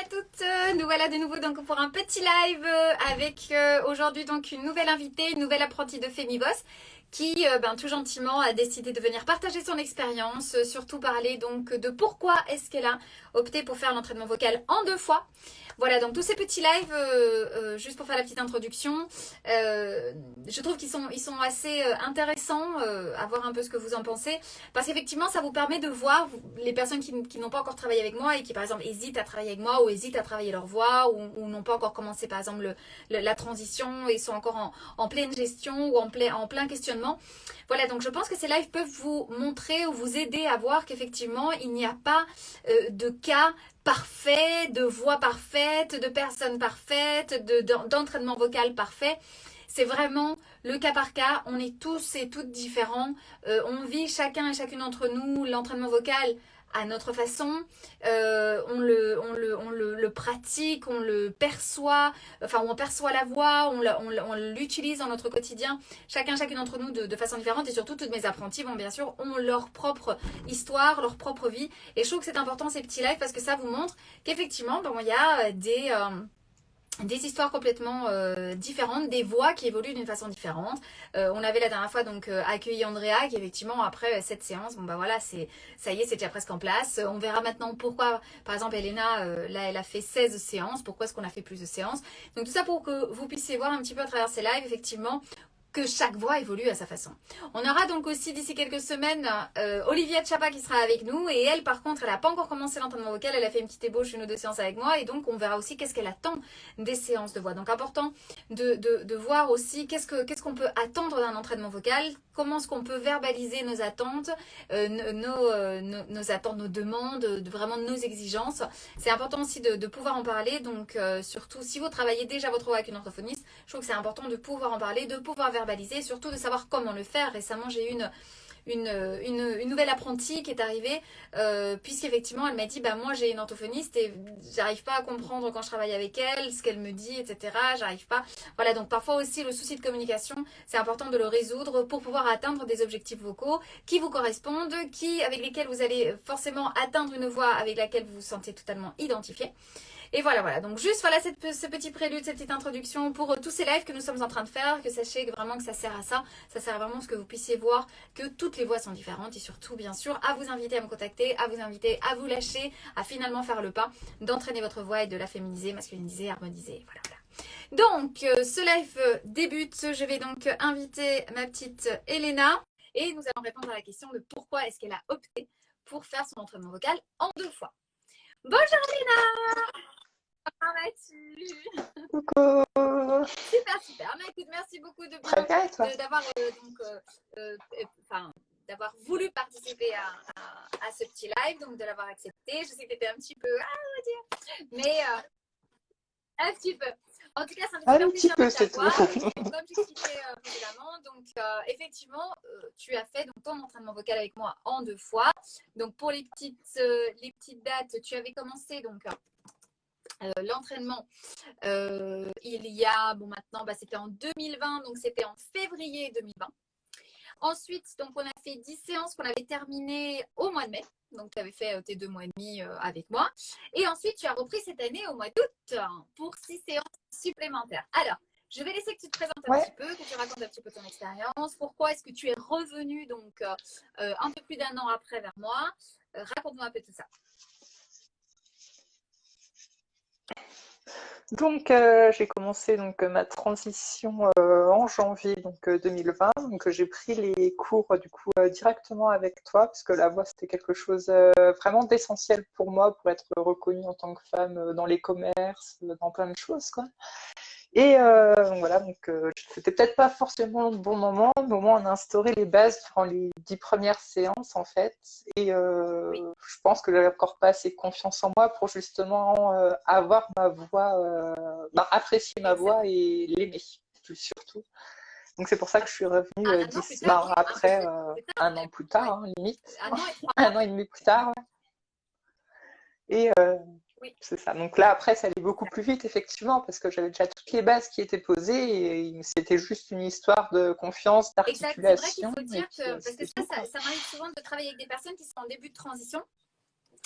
toutes, nous voilà de nouveau donc pour un petit live avec aujourd'hui donc une nouvelle invitée, une nouvelle apprentie de Femiboss qui tout gentiment a décidé de venir partager son expérience, surtout parler donc de pourquoi est-ce qu'elle a opté pour faire l'entraînement vocal en 2 fois. Voilà, donc tous ces petits lives, juste pour faire la petite introduction, je trouve qu'ils sont assez intéressants, à voir un peu ce que vous en pensez, parce qu'effectivement ça vous permet de voir les personnes qui n'ont pas encore travaillé avec moi et qui par exemple hésitent à travailler avec moi ou hésitent à travailler leur voix ou n'ont pas encore commencé par exemple la transition et sont encore en pleine gestion ou en plein questionnement. Voilà, donc je pense que ces lives peuvent vous montrer ou vous aider à voir qu'effectivement il n'y a pas de cas parfait, de voix parfaite, de personnes parfaites, d'entraînement vocal parfait. C'est vraiment le cas par cas. On est tous et toutes différents. On vit chacun et chacune d'entre nous l'entraînement vocal à notre façon. On le pratique, on le perçoit, enfin on perçoit la voix, on l'utilise dans notre quotidien. Chacune d'entre nous de façon différente, et surtout toutes mes apprentis bien sûr ont leur propre histoire, leur propre vie. Et je trouve que c'est important ces petits lives parce que ça vous montre qu'effectivement il y a des histoires complètement différentes, des voix qui évoluent d'une façon différente. On avait la dernière fois donc accueilli Andrea qui effectivement après cette séance, ça y est, c'est déjà presque en place. On verra maintenant pourquoi, par exemple Elena, là elle a fait 16 séances, pourquoi est-ce qu'on a fait plus de séances. Donc tout ça pour que vous puissiez voir un petit peu à travers ces lives effectivement que chaque voix évolue à sa façon. On aura donc aussi d'ici quelques semaines Olivia Chapa qui sera avec nous, et elle par contre elle n'a pas encore commencé l'entraînement vocal, elle a fait une petite ébauche, une ou deux séances avec moi, et donc on verra aussi qu'est-ce qu'elle attend des séances de voix. Donc important de voir aussi qu'est-ce qu'on peut attendre d'un entraînement vocal, comment est-ce qu'on peut verbaliser nos attentes, nos attentes, nos demandes, vraiment nos exigences. C'est important aussi de pouvoir en parler, donc surtout si vous travaillez déjà votre voix avec une orthophoniste, je trouve que c'est important de pouvoir en parler, de pouvoir verbaliser, surtout de savoir comment le faire. Récemment, j'ai eu une nouvelle apprentie qui est arrivée, puisqu'effectivement, elle m'a dit, moi j'ai une orthophoniste et j'arrive pas à comprendre quand je travaille avec elle, ce qu'elle me dit, etc. J'arrive pas. Voilà, donc parfois aussi le souci de communication, c'est important de le résoudre pour pouvoir atteindre des objectifs vocaux qui vous correspondent, avec lesquels vous allez forcément atteindre une voix avec laquelle vous vous sentez totalement identifié. Et voilà, donc juste ce petit prélude, cette petite introduction pour tous ces lives que nous sommes en train de faire, que sachez vraiment que ça sert à ça sert vraiment à ce que vous puissiez voir que toutes les voix sont différentes, et surtout bien sûr à vous inviter à me contacter, à vous inviter à vous lâcher, à finalement faire le pas d'entraîner votre voix et de la féminiser, masculiniser, harmoniser, voilà. Donc ce live débute, je vais donc inviter ma petite Elena et nous allons répondre à la question de pourquoi est-ce qu'elle a opté pour faire son entraînement vocal en 2 fois. Bonjour Elena! Comment vas-tu? Coucou. Super. Écoute, merci beaucoup Très bien, et toi? d'avoir voulu participer à ce petit live, donc de l'avoir accepté. Je sais que tu étais un petit peu, mais un petit peu. En tout cas, ça me fait Un petit super plaisir peu, de c'est tout. t'avoir. Comme j'expliquais précédemment, donc effectivement, tu as fait donc, ton entraînement vocal avec moi en 2 fois. Donc pour les petites dates, tu avais commencé donc l'entraînement il y a, maintenant, c'était en 2020, donc c'était en février 2020. Ensuite, donc on a fait 10 séances qu'on avait terminées au mois de mai. Donc tu avais fait tes 2 mois et demi avec moi. Et ensuite, tu as repris cette année au mois d'août pour 6 séances supplémentaires. Alors, je vais laisser que tu te présentes un petit peu, que tu racontes un petit peu ton expérience. Pourquoi est-ce que tu es revenu donc un peu plus d'1 an après vers moi? Raconte-moi un peu tout ça. Donc, j'ai commencé ma transition en janvier 2020. Donc, j'ai pris les cours du coup directement avec toi, parce que la voix c'était quelque chose vraiment d'essentiel pour moi pour être reconnue en tant que femme dans les commerces, dans plein de choses, quoi. Et c'était peut-être pas forcément le bon moment, mais au moins on a instauré les bases durant les 10 premières séances en fait. Et Oui. je pense que j'avais encore pas assez confiance en moi pour justement avoir ma voix, apprécier ma voix et l'aimer surtout. Donc c'est pour ça que je suis revenue après 1 an plus tard, limite. 1 an et demi plus tard. Et oui. C'est ça. Donc là, après, ça allait beaucoup plus vite, effectivement, parce que j'avais déjà toutes les bases qui étaient posées et c'était juste une histoire de confiance, d'articulation. Exact. C'est vrai qu'il faut dire que, parce que ça m'arrive souvent de travailler avec des personnes qui sont en début de transition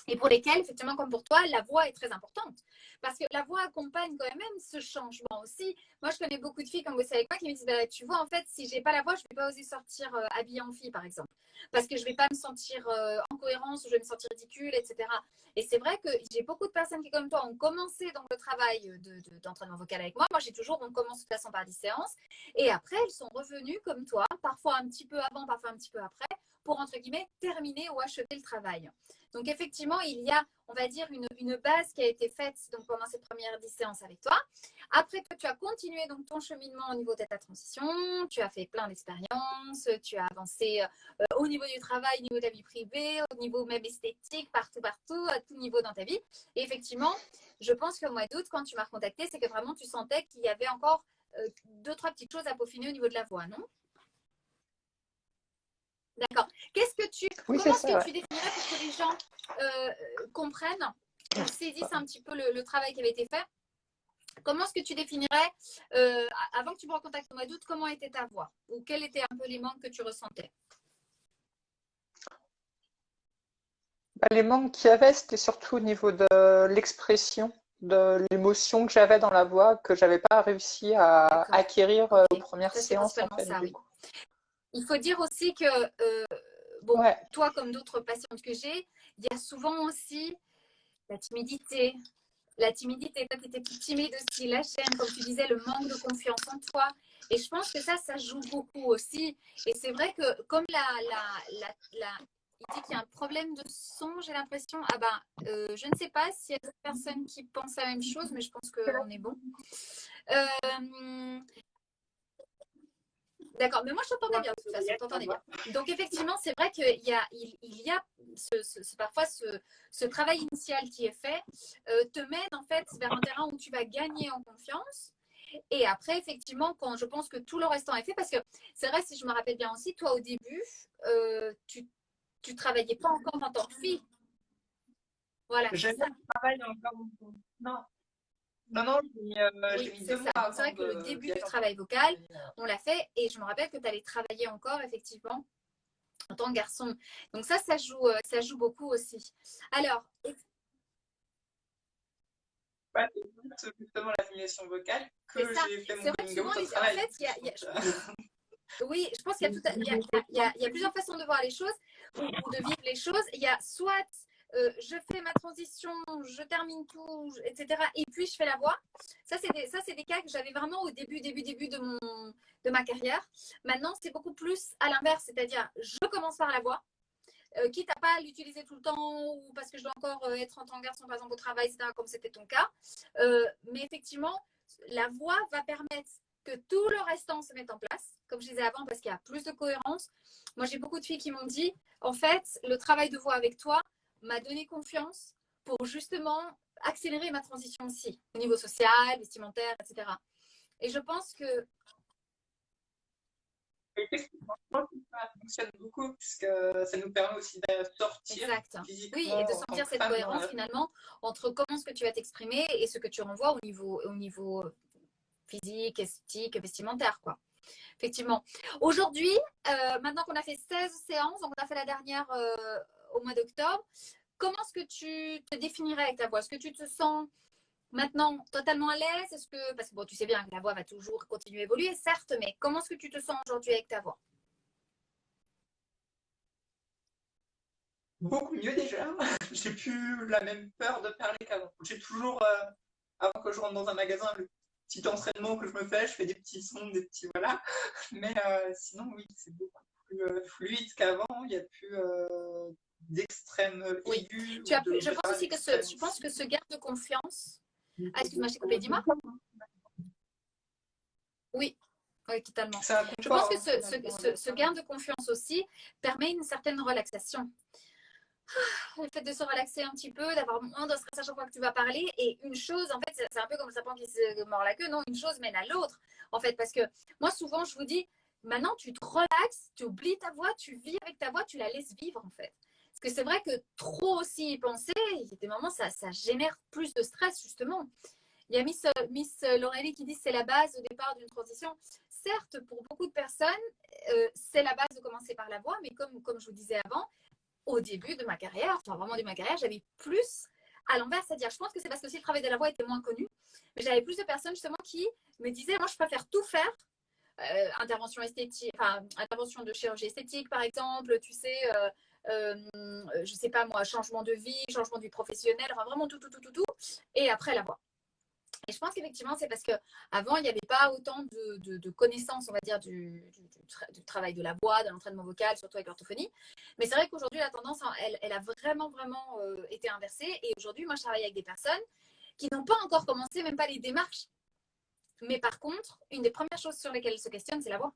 et pour lesquels, effectivement, comme pour toi, la voix est très importante. Parce que la voix accompagne quand même ce changement aussi. Moi, je connais beaucoup de filles, comme vous savez avec moi, qui me disent, bah, tu vois, en fait, si j'ai pas la voix, je vais pas oser sortir habillée en fille, par exemple. Parce que je vais pas me sentir en cohérence, ou je vais me sentir ridicule, etc. Et c'est vrai que j'ai beaucoup de personnes qui, comme toi, ont commencé dans le travail d'entraînement vocal avec moi. Moi, j'ai toujours, on commence de toute façon par des séances. Et après, elles sont revenues comme toi, parfois un petit peu avant, parfois un petit peu après, pour, entre guillemets, terminer ou achever le travail. Donc, effectivement, il y a, on va dire, une base qui a été faite donc, pendant ces premières 10 séances avec toi. Après, toi, tu as continué donc, ton cheminement au niveau de ta transition. Tu as fait plein d'expériences. Tu as avancé au niveau du travail, au niveau de ta vie privée, au niveau même esthétique, partout, partout, à tout niveau dans ta vie. Et effectivement, je pense qu'au mois d'août, quand tu m'as recontacté, c'est que vraiment, tu sentais qu'il y avait encore 2-3 petites choses à peaufiner au niveau de la voix, non? D'accord. Oui, c'est Comment est-ce ça, que ouais. tu définirais pour que les gens comprennent ou saisissent un petit peu le travail qui avait été fait? Comment est-ce que tu définirais, avant que tu me recontactes au mois d'août, comment était ta voix? Ou quels étaient un peu les manques que tu ressentais? Bah, les manques qu'il y avait, c'était surtout au niveau de l'expression, de l'émotion que j'avais dans la voix, que j'avais pas réussi à D'accord. acquérir aux Ok. premières Ça, c'est séances, en principalement fait, ça, du oui. coup. Il faut dire aussi que, bon, Ouais, toi comme d'autres patientes que j'ai, il y a souvent aussi la timidité. La timidité, toi, tu étais plus timide aussi, la chaîne, comme tu disais, le manque de confiance en toi. Et je pense que ça joue beaucoup aussi. Et c'est vrai que comme il dit qu'il y a un problème de son, j'ai l'impression. Ah ben, je ne sais pas s'il y a d'autres personnes qui pensent la même chose, mais je pense qu'on est bon. Euh, D'accord, mais moi je t'entendais bien, de toute façon, je t'entendais bien. Donc effectivement, c'est vrai qu'il y a parfois ce travail initial qui est fait, te mène en fait vers un terrain où tu vas gagner en confiance. Et après, effectivement, quand je pense que tout le restant est fait, parce que c'est vrai, si je me rappelle bien aussi, toi au début, tu travaillais pas encore en tant que fille. Voilà, c'est j'ai ça. fait le travail encore. Non, non, j'ai Oui, mis c'est deux ça. mois Donc c'est avant vrai que le début d'y du aller en travail vocal, on l'a fait, et je me rappelle que tu allais travailler encore, effectivement, en tant que garçon. Donc ça joue beaucoup aussi. Alors, pas justement la simulation vocale c'est que ça. j'ai fait C'est mon vrai que coming souvent, out au en travail. fait, je pense, oui, je pense qu'il y a, il y a plusieurs façons de voir les choses ou de vivre les choses. Il y a soit je fais ma transition, je termine tout, etc. Et puis je fais la voix. Ça, c'est des cas que j'avais vraiment au début de ma carrière. Maintenant, c'est beaucoup plus à l'inverse, c'est-à-dire je commence par la voix. Quitte à pas l'utiliser tout le temps ou parce que je dois encore être en tant que garçon, par exemple, au travail, etc., comme c'était ton cas. Mais effectivement, la voix va permettre que tout le restant se mette en place, comme je disais avant, parce qu'il y a plus de cohérence. Moi, j'ai beaucoup de filles qui m'ont dit, en fait, le travail de voix avec toi m'a donné confiance pour justement accélérer ma transition aussi, au niveau social, vestimentaire, etc. Et je pense que effectivement, je pense que ça fonctionne beaucoup puisque ça nous permet aussi de sortir exact. Oui, et de physiquement en tant sentir que cette femme dans cohérence la rue. finalement entre comment est-ce que tu vas t'exprimer et ce que tu renvoies au niveau physique, esthétique, vestimentaire, quoi. Effectivement. Aujourd'hui, maintenant qu'on a fait 16 séances, donc on a fait la dernière au mois d'octobre, comment est-ce que tu te définirais avec ta voix? Est-ce que tu te sens maintenant totalement à l'aise? Est-ce que, parce que bon, tu sais bien que la voix va toujours continuer à évoluer, certes, mais comment est-ce que tu te sens aujourd'hui avec ta voix? Beaucoup mieux déjà. J'ai plus la même peur de parler qu'avant. J'ai toujours, avant que je rentre dans un magasin, le petit entraînement que je fais des petits sons, des petits voilà. Mais sinon, oui, c'est beaucoup plus fluide qu'avant. Il n'y a plus d'extrême Oui. aigu ou de Je pense grave aussi que extrême je pense aussi. que ce gain de confiance. Ah, excuse-moi, je t'ai coupé, dis-moi. Oui, oui, totalement. C'est un Je pense confort que hein, finalement. ce gain de confiance aussi permet une certaine relaxation. Le fait de se relaxer un petit peu, d'avoir moins de stress à chaque fois que tu vas parler. Et une chose, en fait, c'est un peu comme le serpent qui se mord la queue. Non, une chose mène à l'autre. En fait, parce que moi, souvent, je vous dis, maintenant, tu te relaxes, tu oublies ta voix, tu vis avec ta voix, tu la laisses vivre, en fait. Parce que c'est vrai que trop aussi y penser, il y a des moments, ça génère plus de stress, justement. Il y a Miss Laurélie qui dit que c'est la base au départ d'une transition. Certes, pour beaucoup de personnes, c'est la base de commencer par la voix, mais comme je vous disais avant, au début de ma carrière, enfin vraiment de ma carrière, j'avais plus à l'envers, c'est-à-dire, je pense que c'est parce que si le travail de la voix était moins connu, mais j'avais plus de personnes justement qui me disaient, moi je préfère tout faire, intervention esthétique, enfin intervention de chirurgie esthétique par exemple, tu sais, je sais pas moi, changement de vie, changement de vie professionnelle, enfin vraiment tout, tout, tout, tout, tout, et après la voix. Et je pense qu'effectivement, c'est parce qu'avant, il n'y avait pas autant de connaissances, on va dire, du travail de la voix, de l'entraînement vocal, surtout avec l'orthophonie. Mais c'est vrai qu'aujourd'hui, la tendance, elle a vraiment, vraiment été inversée. Et aujourd'hui, moi, je travaille avec des personnes qui n'ont pas encore commencé, même pas les démarches. Mais par contre, une des premières choses sur lesquelles elles se questionnent, c'est la voix.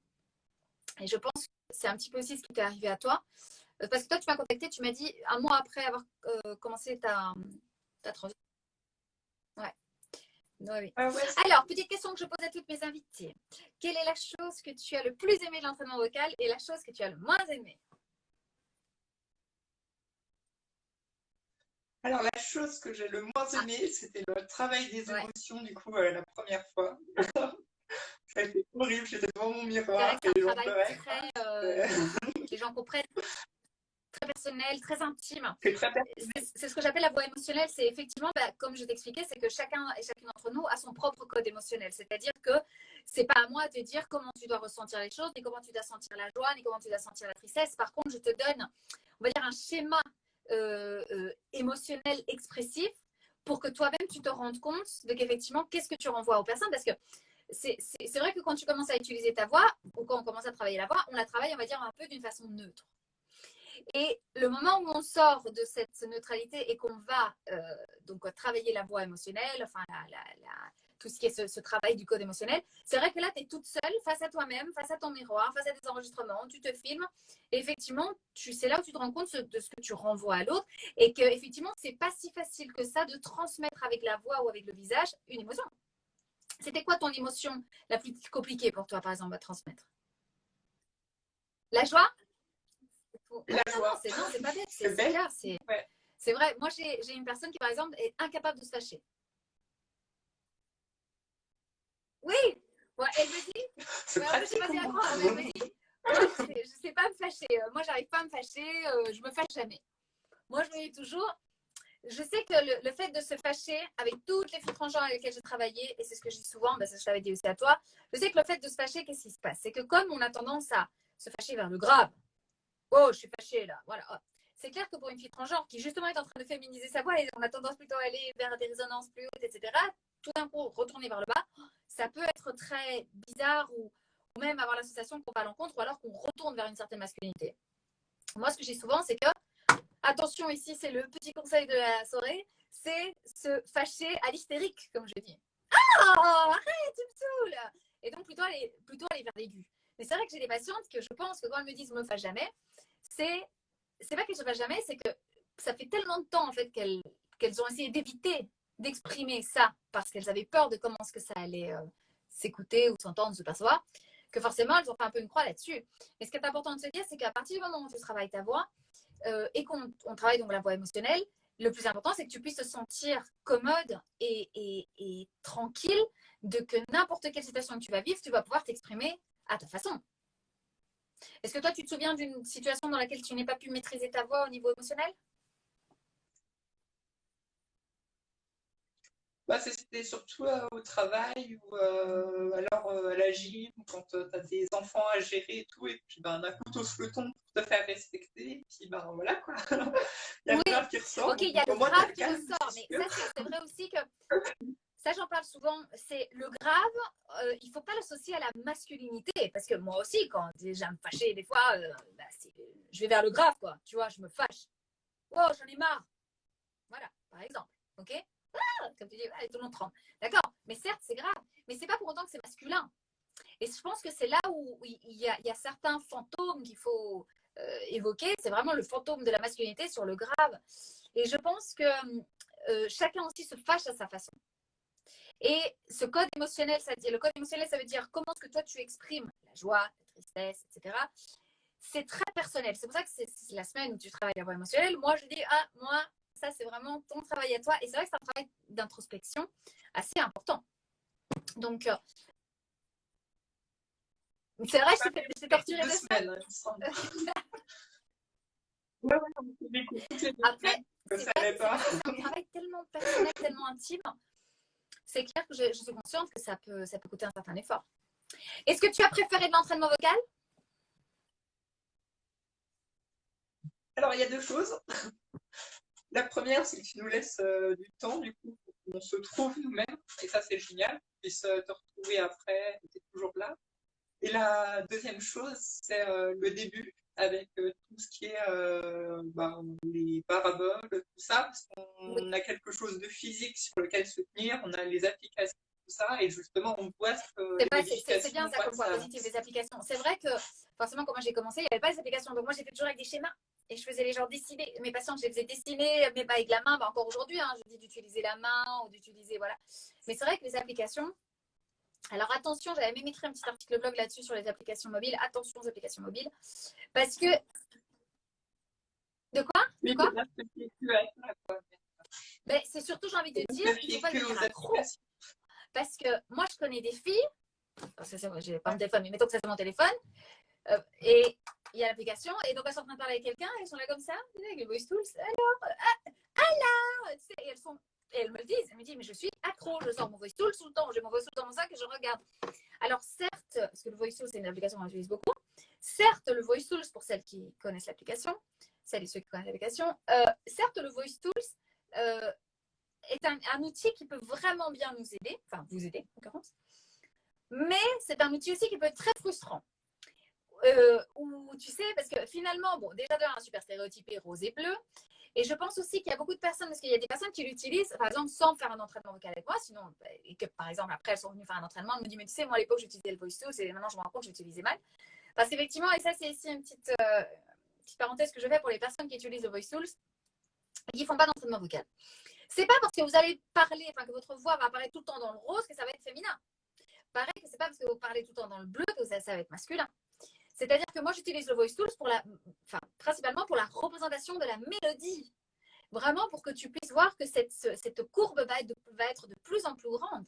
Et je pense que c'est un petit peu aussi ce qui t'est arrivé à toi. Parce que toi, tu m'as contacté, tu m'as dit un mois après avoir commencé ta transition. Ouais. Oui. Ah ouais, Alors, petite question que je pose à toutes mes invitées. Quelle est la chose que tu as le plus aimé de l'entraînement vocal et la chose que tu as le moins aimé? alors, la chose que j'ai le moins aimé, c'était le travail des Ouais. émotions, du coup, la première fois. Ça a été horrible, j'étais devant mon C'est vrai miroir que c'est et un les gens travail pleuraient. très, les gens comprennent, très personnel, très intime. C'est très C'est ce que j'appelle la voix émotionnelle. C'est effectivement, comme je t'expliquais, c'est que chacun et chacune d'entre nous a son propre code émotionnel. C'est-à-dire que c'est pas à moi de te dire comment tu dois ressentir les choses, ni comment tu dois sentir la joie, ni comment tu dois sentir la tristesse. Par contre, je te donne, on va dire, un schéma émotionnel expressif pour que toi-même tu te rendes compte de qu'effectivement, qu'est-ce que tu renvoies aux personnes. Parce que c'est vrai que quand tu commences à utiliser ta voix, ou quand on commence à travailler la voix, on la travaille, on va dire, un peu d'une façon neutre. Et le moment où on sort de cette neutralité et qu'on va donc travailler la voix émotionnelle, enfin tout ce qui est ce travail du code émotionnel, c'est vrai que là, tu es toute seule face à toi-même, face à ton miroir, face à des enregistrements, tu te filmes. Et effectivement, c'est là où tu te rends compte de ce que tu renvoies à l'autre et qu'effectivement, c'est pas si facile que ça de transmettre avec la voix ou avec le visage une émotion. C'était quoi ton émotion la plus compliquée pour toi, par exemple, à transmettre? La joie? la joie. Non, c'est pas bête, C'est c'est bête. clair, Ouais. c'est vrai. Moi, j'ai une personne qui, par exemple, est incapable de se fâcher. Oui, ouais, elle me dit, C'est ouais, en fait, je sais pratique. pas si elle croit, mais elle me dit, moi, je sais pas me fâcher. Moi, j'arrive pas à me fâcher, je me fâche jamais. Moi, je me dis toujours, je sais que le fait de se fâcher avec toutes les filles transgenres avec lesquelles j'ai travaillé, et c'est ce que je dis souvent, c'est ce que je t'avais dit aussi à toi, je sais que le fait de se fâcher, qu'est-ce qui se passe? C'est que comme on a tendance à se fâcher vers le grave, oh, je suis fâchée là, voilà. C'est clair que pour une fille transgenre qui justement est en train de féminiser sa voix et on a tendance plutôt à aller vers des résonances plus hautes, etc., tout d'un coup retourner vers le bas, ça peut être très bizarre ou même avoir l'association qu'on va à l'encontre ou alors qu'on retourne vers une certaine masculinité. Moi, ce que j'ai souvent, c'est que, attention ici, c'est le petit conseil de la soirée, c'est se fâcher à l'hystérique, comme je dis. Oh, arrête, tu me saoules. Et donc plutôt aller vers l'aigu. Mais c'est vrai que j'ai des patientes que je pense que quand elles me disent « me fâche jamais », c'est pas qu'elles ne se fâchent jamais, c'est que ça fait tellement de temps en fait qu'elles ont essayé d'éviter d'exprimer ça parce qu'elles avaient peur de comment est-ce que ça allait s'écouter ou s'entendre, se percevoir, que forcément elles ont fait un peu une croix là-dessus. Mais ce qui est important de se dire, c'est qu'à partir du moment où tu travailles ta voix et qu'on travaille donc la voix émotionnelle, le plus important, c'est que tu puisses te sentir commode et tranquille de que n'importe quelle situation que tu vas vivre, tu vas pouvoir t'exprimer à ta façon. Est-ce que toi, tu te souviens d'une situation dans laquelle tu n'as pas pu maîtriser ta voix au niveau émotionnel? Bah, c'était surtout au travail ou alors à la gym, quand tu as des enfants à gérer et tout, et puis ben, d'un coup, tu le ton pour te faire respecter, et puis ben voilà quoi. Il y a le Oui, grave qui ressort. ok, il y a le Au moins, tu grave le qui calme, ressort, c'est mais sûr. ça, c'est vrai aussi que, ça j'en parle souvent, c'est le grave, il ne faut pas l'associer à la masculinité, parce que moi aussi, quand déjà me fâcher des fois, bah, je vais vers le grave, quoi, tu vois, je me fâche. Oh, j'en ai marre. Voilà, par exemple, ok? Comme tu dis, allez, tout le monde tremble. D'accord, mais certes, c'est grave, mais c'est pas pour autant que c'est masculin. Et je pense que c'est là où il y a certains fantômes qu'il faut évoquer. C'est vraiment le fantôme de la masculinité sur le grave. Et je pense que chacun aussi se fâche à sa façon. Et ce code émotionnel, le code émotionnel, ça veut dire comment est-ce que toi tu exprimes la joie, la tristesse, etc. C'est très personnel. C'est pour ça que c'est la semaine où tu travailles la voix émotionnelle. Moi, je dis, ah, moi, ça, c'est vraiment ton travail à toi. Et c'est vrai que c'est un travail d'introspection assez important. Donc, c'est vrai, je t'ai torturé 2 semaines. Ouais, ouais, on fait des coups toutes les deux Après, semaines, que c'est ça vrai, allait pas. c'est un travail tellement personnel, tellement intime. C'est clair que je suis consciente que ça peut coûter un certain effort. Est-ce que tu as préféré de l'entraînement vocal? Alors, il y a deux choses. La première, c'est que tu nous laisses du temps, du coup, pour qu'on se trouve nous-mêmes. Et ça, c'est génial. Tu puisses te retrouver après, tu es toujours là. Et la deuxième chose, c'est le début, avec tout ce qui est les paraboles, tout ça, parce Oui. qu'on a quelque chose de physique sur lequel se tenir, on a les applications, tout ça, et justement, on voit les C'est modifications, bien on ça voit comme que point ça positif avance. des applications. C'est vrai que forcément, quand moi j'ai commencé, il n'y avait pas les applications. Donc moi, j'ai fait toujours avec des schémas. Et je faisais les gens dessiner. Mes patients, je les faisais dessiner, mais pas avec la main. Bah, encore aujourd'hui, hein, je dis d'utiliser la main ou d'utiliser. Voilà. Mais c'est vrai que les applications. Alors attention, j'avais même écrit un petit article blog là-dessus sur les applications mobiles. Attention aux applications mobiles. Parce que. De quoi? De Oui, quoi? c'est bien ce que tu as fait. Ben, c'est surtout, j'ai envie de dire, Ne il ne faut fiez pas que devenir aux accro. applications. Parce que moi, je connais des filles. J'ai pas mon téléphone, mais mettons que ça c'est mon téléphone. Et il y a l'application, et donc elles sont en train de parler avec quelqu'un, elles sont là comme ça, avec les voice tools, alors, tu sais, et elles me le disent, elles me disent, mais je suis accro, je sors mon voice tool tout le temps, j'ai mon voice tool dans mon sac et je regarde. Alors certes, parce que le voice tool c'est une application qu'on utilise beaucoup, certes le voice tools pour celles qui connaissent l'application, celles et ceux qui connaissent l'application, certes le voice tools est un outil qui peut vraiment bien nous aider, enfin vous aider en l'occurrence, mais c'est un outil aussi qui peut être très frustrant. Où tu sais, parce que finalement, bon, déjà d'un super stéréotypé rose et bleu. Et je pense aussi qu'il y a beaucoup de personnes, parce qu'il y a des personnes qui l'utilisent, par exemple, sans faire un entraînement vocal avec moi, sinon, et que par exemple, après, elles sont venues faire un entraînement, elles me disent, mais tu sais, moi à l'époque, j'utilisais le voice tool, et maintenant, je me rends compte que j'utilisais mal. Parce qu'effectivement, et ça, c'est ici une petite parenthèse que je fais pour les personnes qui utilisent le voice tools et qui ne font pas d'entraînement vocal. C'est pas parce que vous allez parler, enfin, que votre voix va apparaître tout le temps dans le rose que ça va être féminin. Pareil que c'est pas parce que vous parlez tout le temps dans le bleu que ça va être masculin. C'est-à-dire que moi, j'utilise le voice tools principalement pour la représentation de la mélodie. Vraiment pour que tu puisses voir que cette courbe va être de plus en plus grande.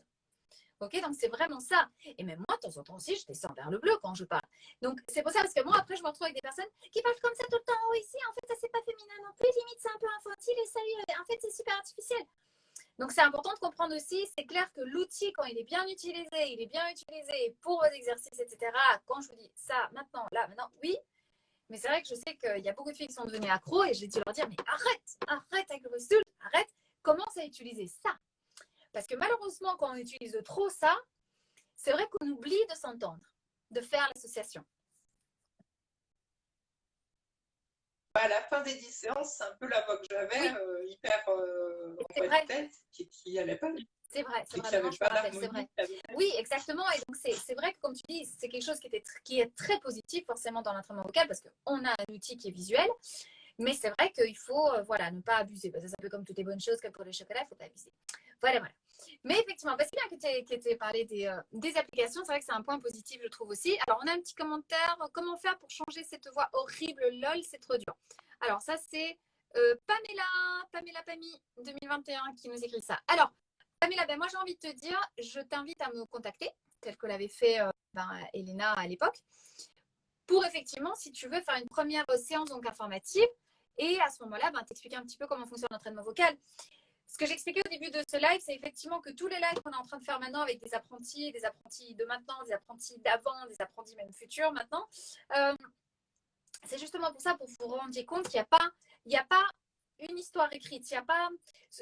Ok, donc c'est vraiment ça. Et même moi, de temps en temps aussi, je descends vers le bleu quand je parle. Donc c'est pour ça, parce que moi, après, je me retrouve avec des personnes qui parlent comme ça tout le temps. Oh, ici, en fait, ça, c'est pas féminin non plus. Limite, c'est un peu infantile et ça, en fait, c'est super artificiel. Donc c'est important de comprendre aussi, c'est clair que l'outil, quand il est bien utilisé pour vos exercices, etc. Quand je vous dis ça, maintenant, là, maintenant, oui. Mais c'est vrai que je sais qu'il y a beaucoup de filles qui sont devenues accros et j'ai dû leur dire, mais arrête avec le voice tool, arrête, commence à utiliser ça. Parce que malheureusement, quand on utilise trop ça, c'est vrai qu'on oublie de s'entendre, de faire l'association. À la fin des 10 séances, c'est un peu la voix que j'avais, Oui, hyper c'est en voix de vrai. tête, qui allait pas vite C'est vrai, et qui maintenant n'avait je me pas rappelle, c'est vrai. d'harmonie. Oui, exactement. Et donc c'est vrai que comme tu dis, c'est quelque chose qui est très positif forcément dans l'entraînement vocal parce qu'on a un outil qui est visuel. Mais c'est vrai qu'il faut voilà, ne pas abuser. Parce que c'est un peu comme toutes les bonnes choses, comme pour le chocolat, il ne faut pas abuser. Voilà, voilà. Mais effectivement, c'est bien que tu aies parlé des applications. C'est vrai que c'est un point positif, je trouve aussi. Alors, on a un petit commentaire. Comment faire pour changer cette voix horrible? Lol, c'est trop dur. Alors, ça, c'est Pamela Pami 2021 qui nous écrit ça. Alors, Pamela, ben, moi, j'ai envie de te dire, je t'invite à me contacter, tel que l'avait fait Elena à l'époque, pour effectivement, si tu veux, faire une première séance donc informative. Et à ce moment-là, t'expliquer un petit peu comment fonctionne l'entraînement vocal. Ce que j'expliquais au début de ce live, c'est effectivement que tous les lives qu'on est en train de faire maintenant avec des apprentis de maintenant, des apprentis d'avant, des apprentis même futurs maintenant, c'est justement pour ça, pour vous rendre compte qu'il n'y a pas une histoire écrite. Il y a pas...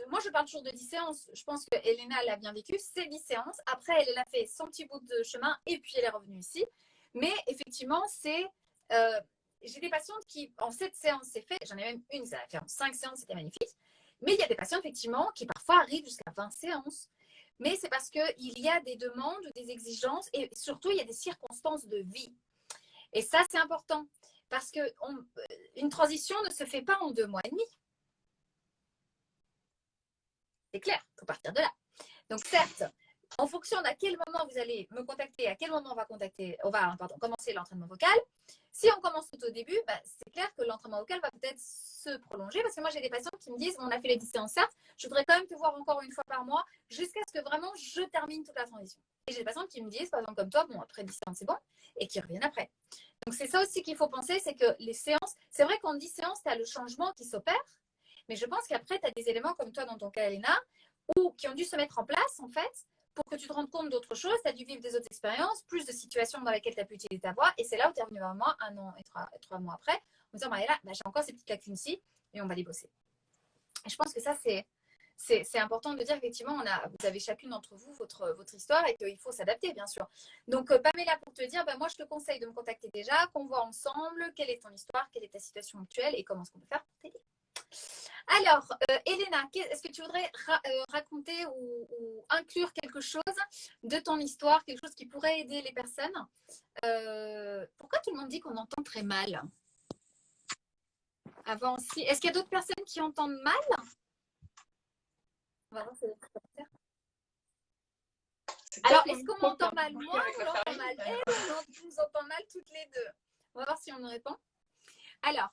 Moi, je parle toujours de 10 séances. Je pense que Elena l'a bien vécu. C'est 10 séances. Après, elle a fait son petit bout de chemin et puis elle est revenue ici. Mais effectivement, j'ai des patientes qui, en 7 séances, c'est fait. J'en ai même une, ça a fait en 5 séances, c'était magnifique. Mais il y a des patients, effectivement, qui parfois arrivent jusqu'à 20 séances. Mais c'est parce qu'il y a des demandes, des exigences et surtout, il y a des circonstances de vie. Et ça, c'est important. Parce qu'une transition ne se fait pas en 2 mois et demi. C'est clair, il faut partir de là. Donc certes, en fonction d'à quel moment vous allez me contacter, à quel moment on va commencer l'entraînement vocal, si on commence tout au début, c'est clair que l'entraînement vocal va peut-être se prolonger parce que moi j'ai des patients qui me disent on a fait les 10 séances certes, je voudrais quand même te voir encore une fois par mois jusqu'à ce que vraiment je termine toute la transition. Et j'ai des patients qui me disent par exemple comme toi, bon après 10 séances c'est bon et qui reviennent après. Donc c'est ça aussi qu'il faut penser, c'est que les séances, c'est vrai qu'en 10 séances, tu as le changement qui s'opère, mais je pense qu'après, tu as des éléments comme toi dans ton cas, Elena, ou qui ont dû se mettre en place, en fait, pour que tu te rendes compte d'autres choses. Tu as dû vivre des autres expériences, plus de situations dans lesquelles tu as pu utiliser ta voix. Et c'est là où tu es revenu vers moi 1 an et 3 mois après, en me disant, Maëla, j'ai encore ces petites lacunes-ci et on va les bosser. Et je pense que ça, c'est important de dire qu'effectivement, vous avez chacune d'entre vous votre histoire et qu'il faut s'adapter, bien sûr. Donc, Pamela, pour te dire, moi, je te conseille de me contacter déjà, qu'on voit ensemble quelle est ton histoire, quelle est ta situation actuelle et comment est-ce qu'on peut faire pour t'aider. Alors, Elena, est-ce que tu voudrais raconter ou inclure quelque chose de ton histoire, quelque chose qui pourrait aider les personnes? Pourquoi tout le monde dit qu'on entend très mal? Avant aussi. Est-ce qu'il y a d'autres personnes qui entendent mal? On va voir si alors, est-ce qu'on m'entend mal moi ou on entend mal elle ou on nous entend mal toutes les deux? On va voir si on me répond. Alors,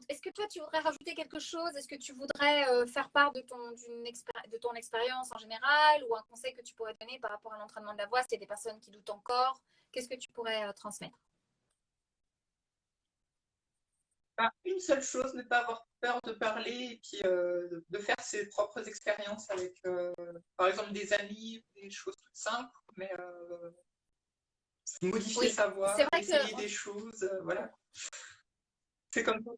est-ce que toi, tu voudrais rajouter quelque chose? Est-ce que tu voudrais faire part de ton expérience en général ou un conseil que tu pourrais donner par rapport à l'entraînement de la voix? S'il y a des personnes qui doutent encore, qu'est-ce que tu pourrais transmettre? Une seule chose, ne pas avoir peur de parler et puis de faire ses propres expériences avec, par exemple, des amis, des choses toutes simples, mais modifier sa voix, essayer des choses, voilà. C'est comme ça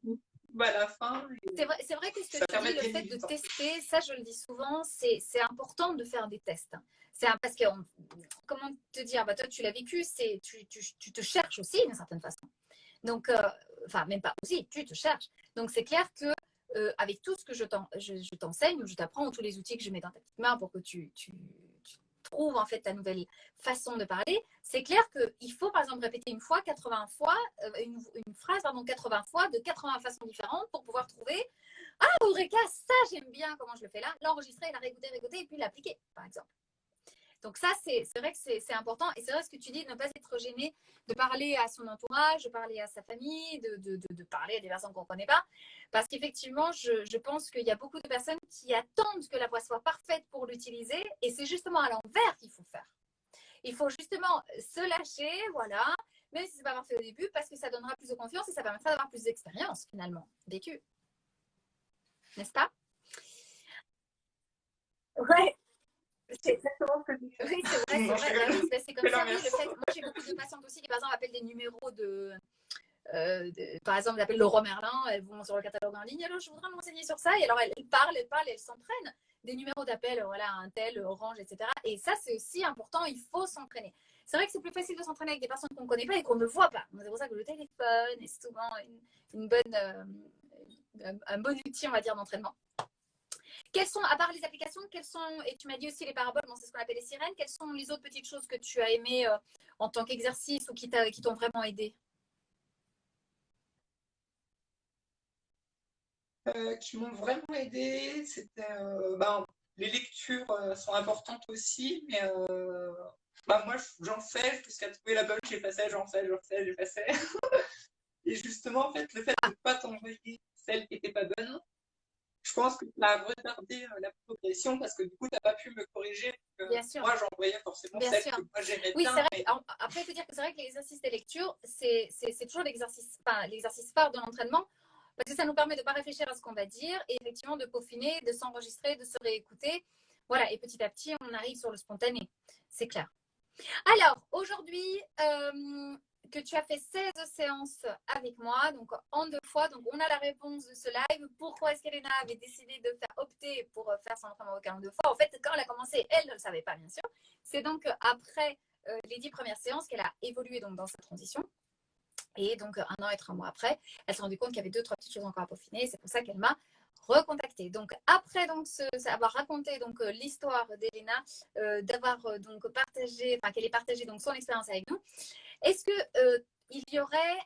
à la fin. C'est vrai que ce que tu dis, le fait de tester, ça je le dis souvent, c'est important de faire des tests. Parce que, comment te dire, toi tu l'as vécu, tu te cherches aussi d'une certaine façon. Donc, enfin, même pas aussi, tu te cherches. Donc, c'est clair que avec tout ce que je t'enseigne, ou je t'apprends, ou tous les outils que je mets dans ta petite main pour que tu trouves en fait ta nouvelle façon de parler, c'est clair qu'il faut par exemple répéter une fois, 80 fois, une phrase, pardon, 80 fois, de 80 façons différentes pour pouvoir trouver ah, Eureka, ça j'aime bien comment je le fais là, l'enregistrer, la réécouter, et puis l'appliquer, par exemple. Donc ça, c'est vrai que c'est important. Et c'est vrai ce que tu dis, de ne pas être gêné de parler à son entourage, de parler à sa famille, de parler à des personnes qu'on ne connaît pas. Parce qu'effectivement, je pense qu'il y a beaucoup de personnes qui attendent que la voix soit parfaite pour l'utiliser. Et c'est justement à l'envers qu'il faut faire. Il faut justement se lâcher, voilà, même si ce n'est pas parfait au début, parce que ça donnera plus de confiance et ça permettra d'avoir plus d'expérience, finalement, vécue. N'est-ce pas? Ouais. C'est exactement ce que tu fais. Oui, c'est vrai. C'est comme ça. Oui, moi, j'ai beaucoup de patientes aussi qui, par exemple, appellent des numéros par exemple, elles appellent Leroy Merlin, elles vont sur le catalogue en ligne, alors je voudrais m'enseigner sur ça. Et alors, elles parlent, elles s'entraînent. Des numéros d'appel, voilà, un tel, Orange, etc. Et ça, c'est aussi important, il faut s'entraîner. C'est vrai que c'est plus facile de s'entraîner avec des personnes qu'on ne connaît pas et qu'on ne voit pas. C'est pour ça que le téléphone est souvent un bon outil, on va dire, d'entraînement. Quelles sont, à part les applications, et tu m'as dit aussi les paraboles, c'est ce qu'on appelle les sirènes, quelles sont les autres petites choses que tu as aimées en tant qu'exercice ou qui t'ont vraiment aidé? Qui m'ont vraiment aidé, c'était les lectures sont importantes aussi, mais moi j'en fais jusqu'à trouver la bonne, j'ai fait ça, j'en fais, j'ai fait ça. Et justement, en fait, le fait de ne pas t'envoyer celle qui n'était pas bonne, je pense que ça a retardé la progression parce que du coup, tu n'as pas pu me corriger. Bien sûr. Moi, j'envoyais forcément celle que moi j'aimais bien. Oui, c'est vrai. Mais... Après, il faut dire que c'est vrai que l'exercice de lecture, c'est toujours l'exercice phare de l'entraînement parce que ça nous permet de ne pas réfléchir à ce qu'on va dire et effectivement de peaufiner, de s'enregistrer, de se réécouter. Voilà, et petit à petit, on arrive sur le spontané. C'est clair. Alors, aujourd'hui, que tu as fait 16 séances avec moi, donc en 2 fois. Donc, on a la réponse de ce live. Pourquoi est-ce qu'Elena avait décidé de faire opter pour faire son entraînement vocal en 2 fois? En fait, quand elle a commencé, elle ne le savait pas, bien sûr. C'est donc après les 10 premières séances qu'elle a évolué donc, dans sa transition. Et donc, 1 an et 3 mois après, elle s'est rendue compte qu'il y avait 2-3 petites choses encore à peaufiner. C'est pour ça qu'elle m'a recontacté. Donc après donc avoir raconté donc l'histoire d'Elena, d'avoir donc partagé, enfin qu'elle ait partagé donc son expérience avec nous, est-ce que il y aurait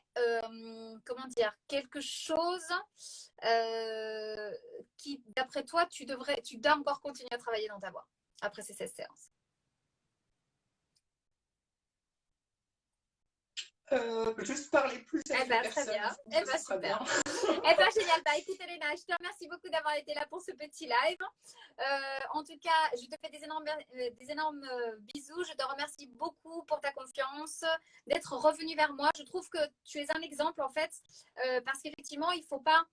comment dire quelque chose qui d'après toi tu dois encore continuer à travailler dans ta voix après ces 16 séances? Juste parler plus Eh avec ben, les très personnes, bien. je Eh pense ben, que ce sera super. bien. Eh ben, génial. Bah, écoute, Elena, je te remercie beaucoup d'avoir été là pour ce petit live. En tout cas, je te fais des énormes bisous. Je te remercie beaucoup pour ta confiance, d'être revenu vers moi. Je trouve que tu es un exemple, en fait, parce qu'effectivement, il ne faut pas.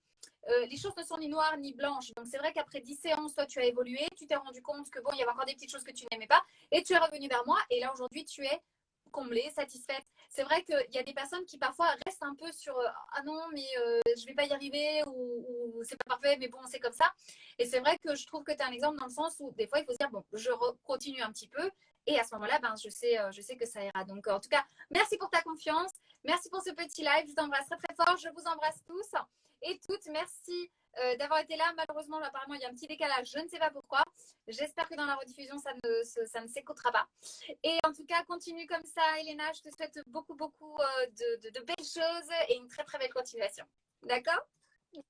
Les choses ne sont ni noires ni blanches. Donc, c'est vrai qu'après 10 séances, toi, tu as évolué. Tu t'es rendu compte que, bon, il y avait encore des petites choses que tu n'aimais pas. Et tu es revenu vers moi. Et là, aujourd'hui, tu es comblée, satisfaite. C'est vrai qu'il y a des personnes qui parfois restent un peu sur ah non, mais je vais pas y arriver ou c'est pas parfait, mais bon, c'est comme ça. Et c'est vrai que je trouve que tu es un exemple dans le sens où des fois, il faut se dire bon, je continue un petit peu. Et à ce moment-là, ben, je sais que ça ira. Donc, en tout cas, merci pour ta confiance. Merci pour ce petit live. Je t'embrasse très, très fort. Je vous embrasse tous et toutes. Merci d'avoir été là. Malheureusement, apparemment, il y a un petit décalage. Je ne sais pas pourquoi. J'espère que dans la rediffusion, ça ne s'écoutera pas. Et en tout cas, continue comme ça, Elena. Je te souhaite beaucoup, beaucoup de belles choses et une très, très belle continuation. D'accord?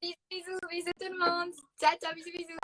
Bisous, bisous, bisous tout le monde. Ciao, ciao, bisous, bisous.